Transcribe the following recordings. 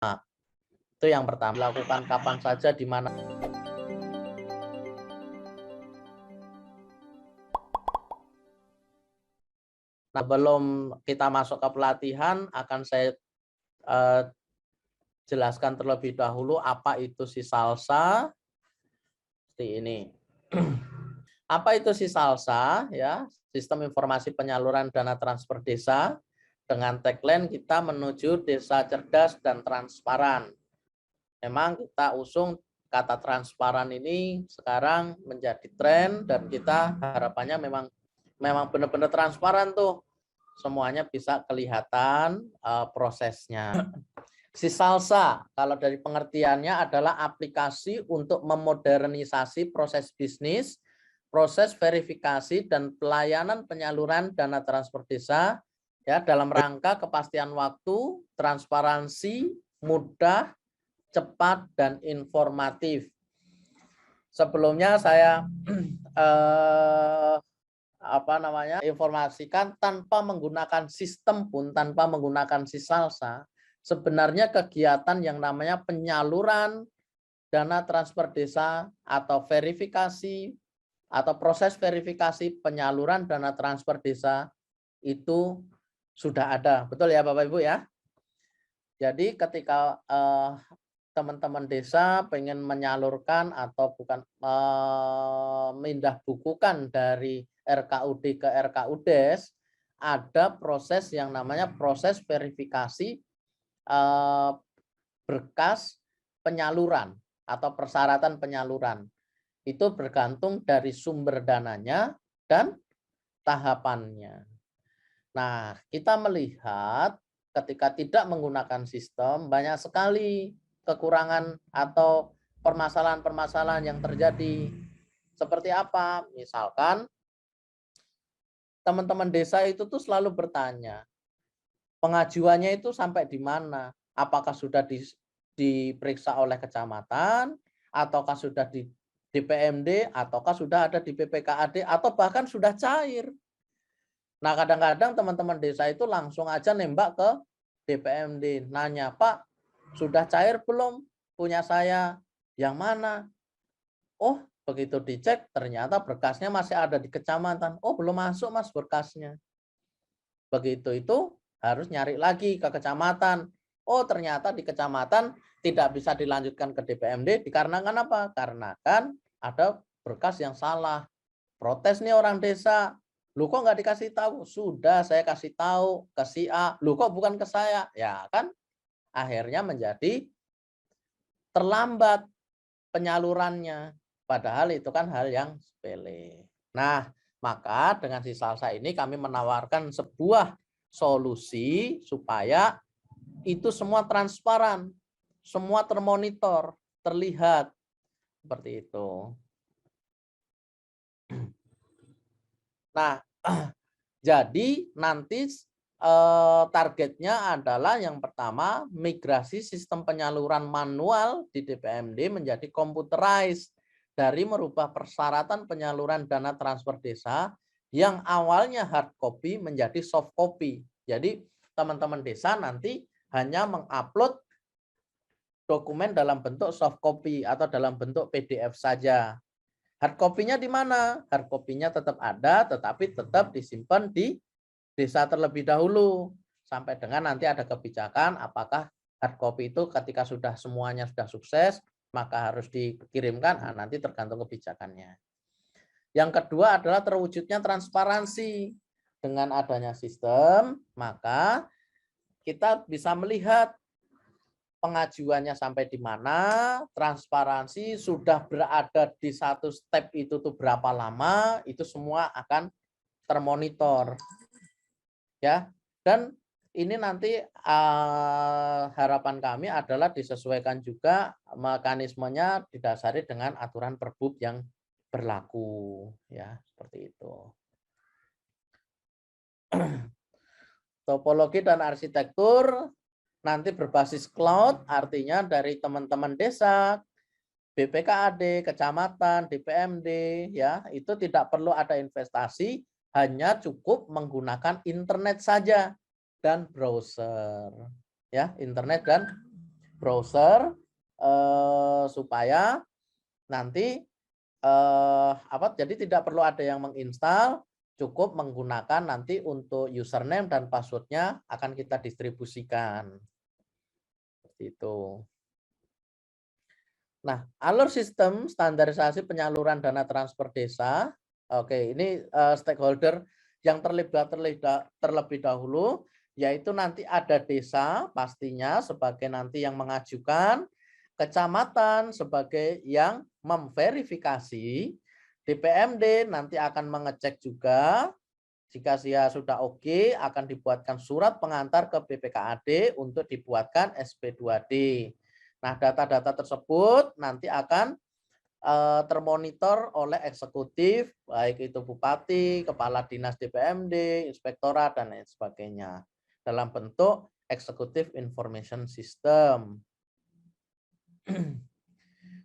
Itu yang pertama, dilakukan kapan saja, di mana. Nah, sebelum kita masuk ke pelatihan, akan saya jelaskan terlebih dahulu apa itu si salsa. Seperti ini. Apa itu si salsa? Ya, sistem informasi penyaluran dana transfer desa. Dengan tagline kita menuju desa cerdas dan transparan. Memang kita usung kata transparan ini sekarang menjadi tren dan kita harapannya memang benar-benar transparan tuh. Semuanya bisa kelihatan prosesnya. Si salsa, kalau dari pengertiannya adalah aplikasi untuk memodernisasi proses bisnis, proses verifikasi dan pelayanan penyaluran dana transfer desa ya dalam rangka kepastian waktu, transparansi, mudah, cepat dan informatif. Sebelumnya saya informasikan tanpa menggunakan sistem pun, tanpa menggunakan si salsa, sebenarnya kegiatan yang namanya penyaluran dana transfer desa atau verifikasi atau proses verifikasi penyaluran dana transfer desa itu sudah ada. Betul ya Bapak Ibu ya? Jadi ketika teman-teman desa pengen menyalurkan atau bukan memindah bukukan dari RKUD ke RKUDes, ada proses yang namanya proses verifikasi berkas penyaluran atau persyaratan penyaluran. Itu bergantung dari sumber dananya dan tahapannya. Nah, kita melihat ketika tidak menggunakan sistem, banyak sekali kekurangan atau permasalahan-permasalahan yang terjadi. Seperti apa? Misalkan teman-teman desa itu tuh selalu bertanya, pengajuannya itu sampai di mana? Apakah sudah diperiksa oleh kecamatan, ataukah sudah di DPMD, ataukah sudah ada di BPKAD, atau bahkan sudah cair. Nah, kadang-kadang teman-teman desa itu langsung aja nembak ke DPMD, nanya, Pak, sudah cair belum punya saya? Yang mana? Oh, begitu dicek, ternyata berkasnya masih ada di kecamatan. Oh, belum masuk Mas berkasnya. Begitu itu harus nyari lagi ke kecamatan. Oh, ternyata di kecamatan tidak bisa dilanjutkan ke DPMD dikarenakan apa? Karena kan ada berkas yang salah. Protes nih orang desa. Lu kok nggak dikasih tahu? Sudah saya kasih tahu ke si A. Lu kok bukan ke saya? Ya kan akhirnya menjadi terlambat penyalurannya. Padahal itu kan hal yang sepele. Nah, maka dengan si salsa ini kami menawarkan sebuah solusi supaya itu semua transparan, semua termonitor, terlihat seperti itu. Nah, jadi nanti targetnya adalah yang pertama migrasi sistem penyaluran manual di DPMD menjadi computerized dari merubah persyaratan penyaluran dana transfer desa yang awalnya hard copy menjadi soft copy. Jadi teman-teman desa nanti hanya mengupload dokumen dalam bentuk soft copy atau dalam bentuk PDF saja. Hard copy-nya di mana? Hard copy-nya tetap ada, tetapi tetap disimpan di desa terlebih dahulu. Sampai dengan nanti ada kebijakan apakah hard copy itu ketika sudah semuanya sudah sukses, maka harus dikirimkan, nanti tergantung kebijakannya. Yang kedua adalah terwujudnya transparansi. Dengan adanya sistem, maka kita bisa melihat pengajuannya sampai di mana, transparansi sudah berada di satu step itu tuh berapa lama, itu semua akan termonitor. Ya. Dan ini nanti harapan kami adalah disesuaikan juga mekanismenya didasari dengan aturan Perbub yang berlaku, ya, seperti itu. Topologi dan arsitektur nanti berbasis cloud, artinya dari teman-teman desa, BPKAD, kecamatan, DPMD, ya, itu tidak perlu ada investasi, hanya cukup menggunakan internet saja dan browser, ya, internet dan browser supaya nanti jadi tidak perlu ada yang menginstal, cukup menggunakan nanti untuk username dan passwordnya akan kita distribusikan. Seperti itu. Nah, alur sistem standarisasi penyaluran dana transfer desa. Oke, ini stakeholder yang terlebih dahulu, yaitu nanti ada desa pastinya sebagai nanti yang mengajukan, kecamatan sebagai yang memverifikasi, DPMD nanti akan mengecek juga, jika dia sudah oke akan dibuatkan surat pengantar ke BPKAD untuk dibuatkan SP2D. Nah, data-data tersebut nanti akan termonitor oleh eksekutif, baik itu bupati, kepala dinas DPMD, inspektorat, dan lain sebagainya. Dalam bentuk executive information system.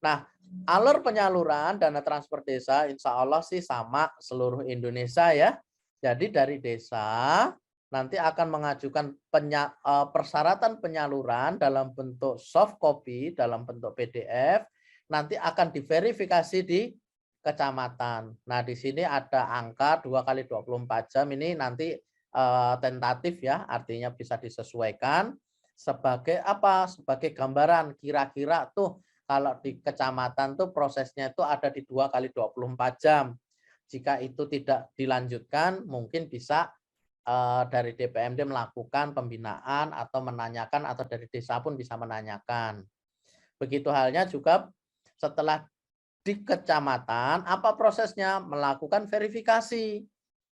Nah, alur penyaluran dana transfer desa insya Allah sih sama seluruh Indonesia ya. Jadi dari desa nanti akan mengajukan persyaratan penyaluran dalam bentuk soft copy, dalam bentuk PDF, nanti akan diverifikasi di kecamatan. Nah, di sini ada angka 2 kali 24 jam ini nanti tentatif ya, artinya bisa disesuaikan sebagai apa? Sebagai gambaran kira-kira tuh kalau di kecamatan tuh prosesnya itu ada di 2 kali 24 jam. Jika itu tidak dilanjutkan, mungkin bisa dari DPMD melakukan pembinaan atau menanyakan, atau dari desa pun bisa menanyakan. Begitu halnya juga setelah di kecamatan, apa prosesnya? Melakukan verifikasi.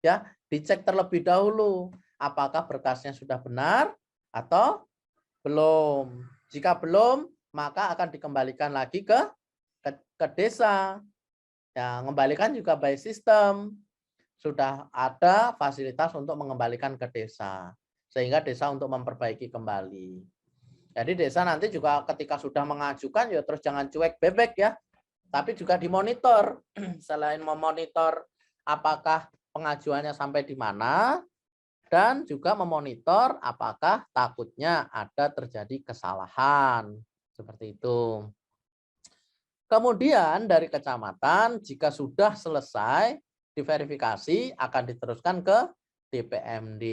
Ya, dicek terlebih dahulu apakah berkasnya sudah benar atau belum. Jika belum, maka akan dikembalikan lagi ke desa. Ya, mengembalikan juga by sistem. Sudah ada fasilitas untuk mengembalikan ke desa, sehingga desa untuk memperbaiki kembali. Jadi desa nanti juga ketika sudah mengajukan ya terus jangan cuek bebek ya, tapi juga dimonitor. Selain memonitor apakah pengajuannya sampai di mana, dan juga memonitor apakah takutnya ada terjadi kesalahan. Seperti itu. Kemudian dari kecamatan jika sudah selesai diverifikasi akan diteruskan ke DPMD.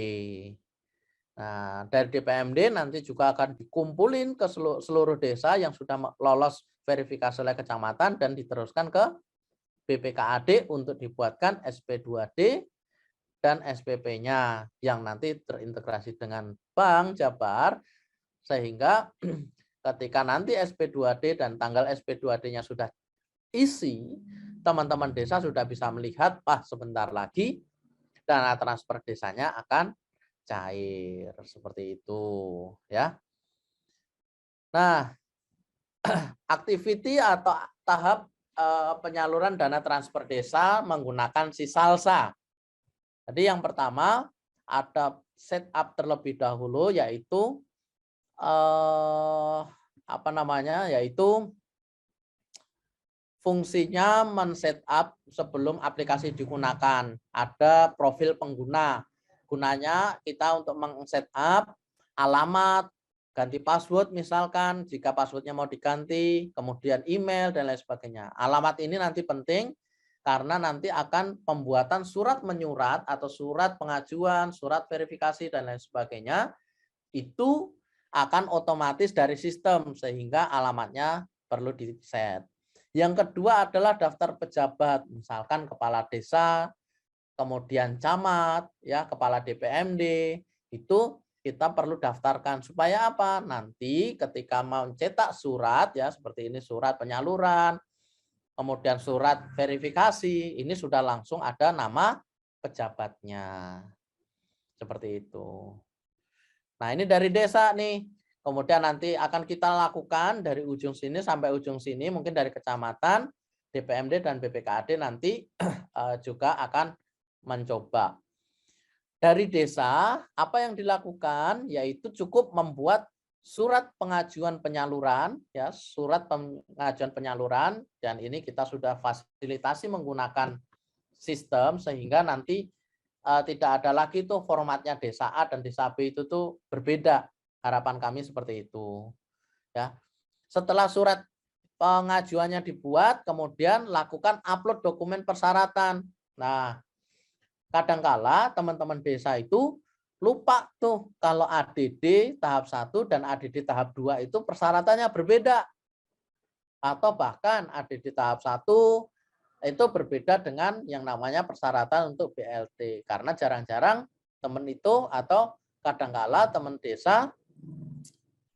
Nah, dari DPMD nanti juga akan dikumpulin ke seluruh desa yang sudah lolos verifikasi oleh kecamatan dan diteruskan ke BPKAD untuk dibuatkan SP2D dan SPP-nya yang nanti terintegrasi dengan Bank Jabar, sehingga ketika nanti SP2D dan tanggal SP2D-nya sudah isi, teman-teman desa sudah bisa melihat, sebentar lagi dana transfer desanya akan cair. Seperti itu ya. Nah, aktiviti atau tahap penyaluran dana transfer desa menggunakan Sisalsa. Jadi yang pertama ada setup terlebih dahulu, yaitu yaitu fungsinya men-setup sebelum aplikasi digunakan. Ada profil pengguna. Gunanya kita untuk meng-setup alamat, ganti password misalkan, jika passwordnya mau diganti, kemudian email, dan lain sebagainya. Alamat ini nanti penting karena nanti akan pembuatan surat menyurat atau surat pengajuan, surat verifikasi, dan lain sebagainya, itu akan otomatis dari sistem, sehingga alamatnya perlu di-set. Yang kedua adalah daftar pejabat, misalkan kepala desa, kemudian camat, ya, kepala DPMD, itu kita perlu daftarkan supaya apa? Nanti ketika mau cetak surat ya seperti ini, surat penyaluran, kemudian surat verifikasi, ini sudah langsung ada nama pejabatnya. Seperti itu. Nah, ini dari desa nih. Kemudian nanti akan kita lakukan dari ujung sini sampai ujung sini, mungkin dari kecamatan, DPMD, dan BPKAD nanti juga akan mencoba. Dari desa, apa yang dilakukan? Yaitu cukup membuat surat pengajuan penyaluran, ya, surat pengajuan penyaluran, dan ini kita sudah fasilitasi menggunakan sistem, sehingga nanti tidak ada lagi tuh formatnya desa A dan desa B itu tuh berbeda. Harapan kami seperti itu. Ya. Setelah surat pengajuannya dibuat, kemudian lakukan upload dokumen persyaratan. Nah, kadangkala teman-teman desa itu lupa tuh kalau ADD tahap 1 dan ADD tahap 2 itu persyaratannya berbeda. Atau bahkan ADD tahap 1 itu berbeda dengan yang namanya persyaratan untuk BLT. Karena jarang-jarang teman itu atau kadangkala teman desa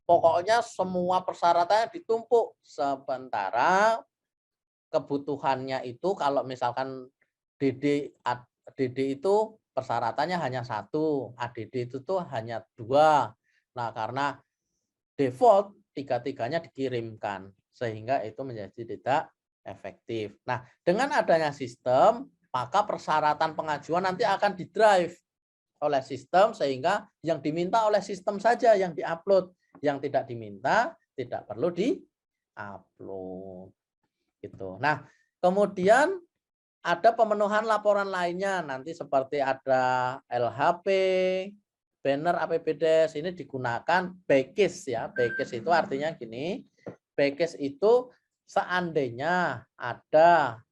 pokoknya semua persyaratannya ditumpuk, sementara kebutuhannya itu kalau misalkan DD itu persyaratannya hanya 1, ADD itu tuh hanya 2. Nah, karena default tiga-tiganya dikirimkan sehingga itu menjadi tidak efektif. Nah, dengan adanya sistem, maka persyaratan pengajuan nanti akan di-drive oleh sistem sehingga yang diminta oleh sistem saja yang diupload, yang tidak diminta tidak perlu diupload. Gitu. Nah, kemudian ada pemenuhan laporan lainnya nanti seperti ada LHP, banner APBDes ini digunakan backcase ya. Backcase itu artinya gini, backcase itu seandainya ada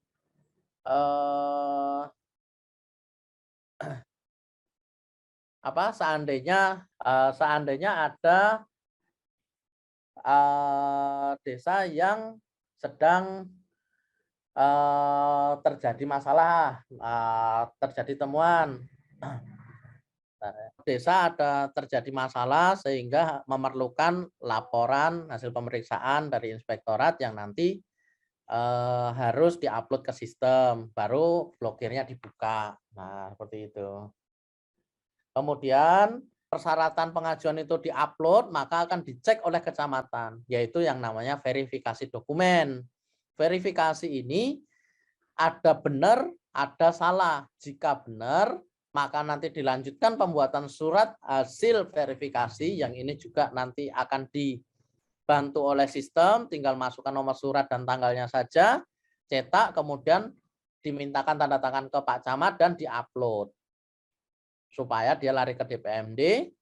seandainya ada desa yang sedang terjadi masalah, terjadi temuan. Desa ada terjadi masalah sehingga memerlukan laporan hasil pemeriksaan dari inspektorat yang nanti harus diupload ke sistem, baru blokirnya dibuka. Nah, seperti itu. Kemudian persyaratan pengajuan itu diupload, maka akan dicek oleh kecamatan, yaitu yang namanya verifikasi dokumen. Verifikasi ini ada benar, ada salah. Jika benar, maka nanti dilanjutkan pembuatan surat hasil verifikasi, yang ini juga nanti akan dibantu oleh sistem, tinggal masukkan nomor surat dan tanggalnya saja, cetak, kemudian dimintakan tanda tangan ke Pak Camat dan diupload. Supaya dia lari ke DPMD,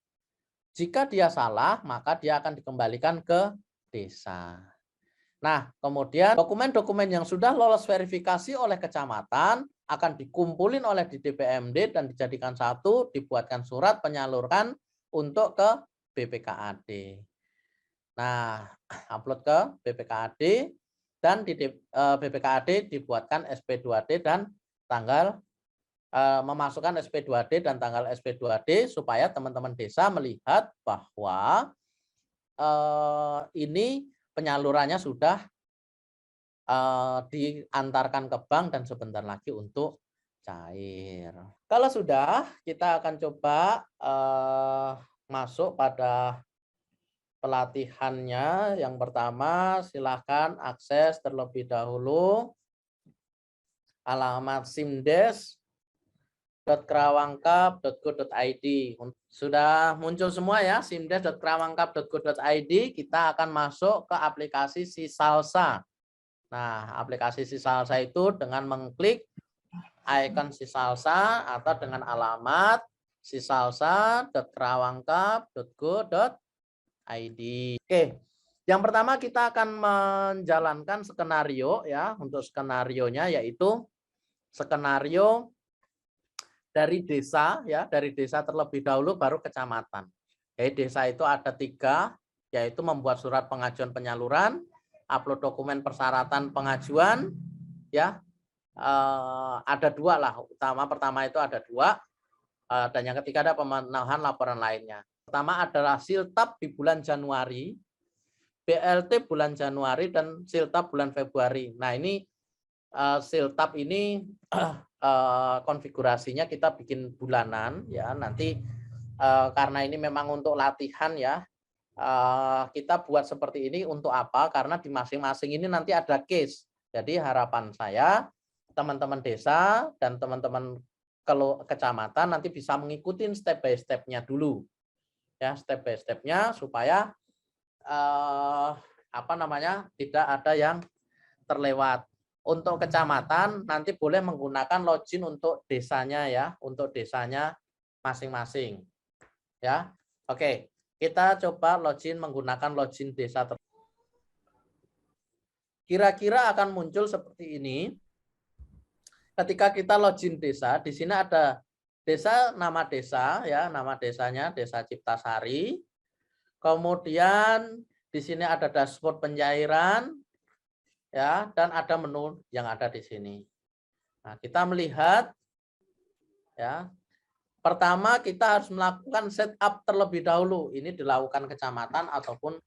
jika dia salah, maka dia akan dikembalikan ke desa. Nah, kemudian dokumen-dokumen yang sudah lolos verifikasi oleh kecamatan akan dikumpulin oleh di DPMD dan dijadikan satu, dibuatkan surat penyalurkan untuk ke BPKAD. Nah, upload ke BPKAD dan di BPKAD dibuatkan SP2D dan tanggal memasukkan SP2D dan tanggal SP2D supaya teman-teman desa melihat bahwa ini penyalurannya sudah diantarkan ke bank dan sebentar lagi untuk cair. Kalau sudah, kita akan coba masuk pada pelatihannya. Yang pertama, silakan akses terlebih dahulu alamat simdes.kerawangkap.go.id. Sudah muncul semua ya, simdes.kerawangkap.go.id. Kita akan masuk ke aplikasi Sisalsa. Nah, aplikasi Sisalsa itu dengan mengklik icon Sisalsa atau dengan alamat sisalsa.kerawangkap.go.id. Oke, yang pertama kita akan menjalankan skenario ya. Untuk skenarionya yaitu skenario dari desa ya, dari desa terlebih dahulu baru kecamatan. Jadi desa itu ada 3, yaitu membuat surat pengajuan penyaluran, upload dokumen persyaratan pengajuan, ya ada 2 lah. Pertama itu ada 2, dan yang ketiga ada pemenuhan laporan lainnya. Pertama adalah siltap di bulan Januari, BLT bulan Januari dan siltap bulan Februari. Nah ini siltap ini konfigurasinya kita bikin bulanan ya. Nanti karena ini memang untuk latihan ya. Kita buat seperti ini untuk apa? Karena di masing-masing ini nanti ada case. Jadi harapan saya teman-teman desa dan teman-teman kecamatan nanti bisa mengikuti step by step-nya dulu. Ya, step by step-nya supaya tidak ada yang terlewat. Untuk kecamatan nanti boleh menggunakan login untuk desanya ya, untuk desanya masing-masing. Ya. Oke. Kita coba login menggunakan login desa. kira-kira akan muncul seperti ini. Ketika kita login desa, di sini ada desa, nama desa ya, nama desanya Desa Ciptasari. Kemudian di sini ada dashboard pencairan ya, dan ada menu yang ada di sini. Nah, kita melihat ya. Pertama kita harus melakukan setup terlebih dahulu. Ini dilakukan kecamatan ataupun